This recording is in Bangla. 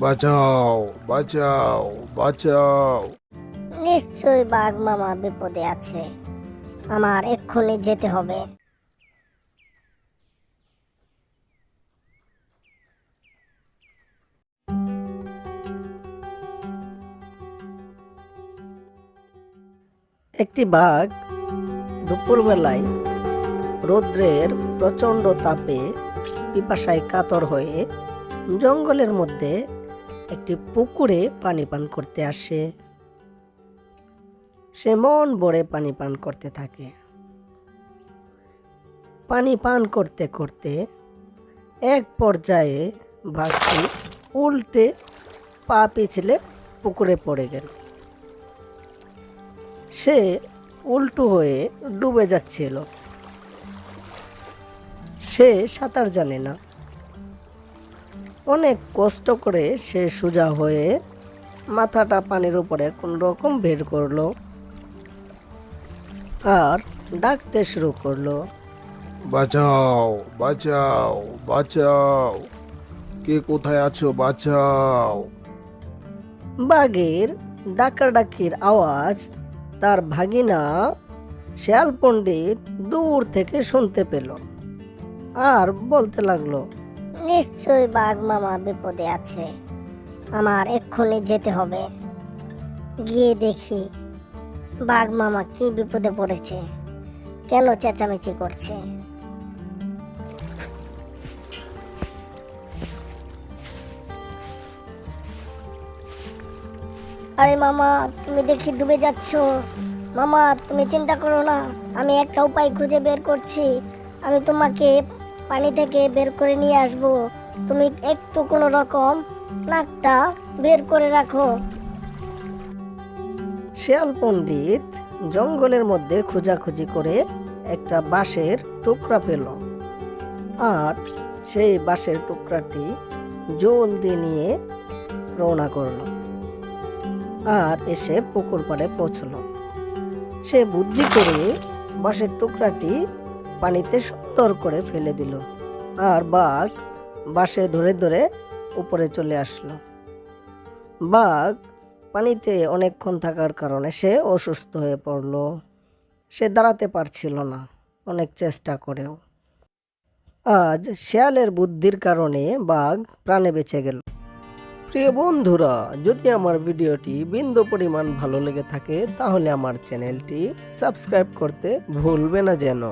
বাঁচাও, বাঁচাও, বাঁচাও। নিশ্চয়ই বাঘ মামা বিপদে আছে, আমার এক্ষুনি যেতে হবে। একটি বাঘ দুপুরবেলায় রৌদ্রের প্রচণ্ড তাপে পিপাসায় কাতর হয়ে জঙ্গলের মধ্যে একটি পুকুরে পানি পান করতে আসে। সে মন ভরে পানি পান করতে থাকে। পানি পান করতে করতে এক পর্যায়ে বাঘটি উল্টে পা পিছলে পুকুরে পড়ে গেল। সে উল্টো হয়ে ডুবে যাচ্ছিল। সে সাঁতার জানে না। অনেক কষ্ট করে সে সোজা হয়ে মাথাটা পানির উপরে কোন রকম বের করলো আর ডাকতে শুরু করলো, বাঁচাও, বাঁচাও, বাঁচাও। কে কোথায় আছো? বাঁচাও। বাঘের ডাকাডাকির আওয়াজ তার ভাগিনা শেয়াল পণ্ডিত দূর থেকে শুনতে পেল আর বলতে লাগলো, নিশ্চয়ই বাঘ মামা বিপদে আছে, আমার এক্ষুনি যেতে হবে। গিয়ে দেখি বাঘ মামা কি বিপদে পড়েছে, কেন চেঁচামেচি করছে। আরে মামা, তুমি দেখি ডুবে যাচ্ছ। মামা, তুমি চিন্তা করো না, আমি একটা উপায় খুঁজে বের করছি। আমি তোমাকে পানি থেকে বের করে নিয়ে আসব। তুমি একটু কোনো রকম নাকটা বের করে রাখো। শেয়াল পণ্ডিত জঙ্গলের মধ্যে খোঁজাখুঁজি করে একটা বাঁশের টুকরা পেল আর সেই বাঁশের টুকরাটি জলদি নিয়ে রওনা করলো আর এসে পুকুর পাড়ে পৌঁছলো। সে বুদ্ধি করে বাঁশের টুকরাটি পানিতে সুন্দর করে ফেলে দিল আর বাঘ বাঁশে ধরে ধরে উপরে চলে আসলো। বাঘ পানিতে অনেকক্ষণ থাকার কারণে সে অসুস্থ হয়ে পড়ল। সে দাঁড়াতে পারছিল না অনেক চেষ্টা করেও। আজ শেয়ালের বুদ্ধির কারণে বাঘ প্রাণে বেঁচে গেল। প্রিয় বন্ধুরা, যদি আমার ভিডিওটি বিন্দু পরিমাণ ভালো লেগে থাকে তাহলে আমার চ্যানেলটি সাবস্ক্রাইব করতে ভুলবে না যেন।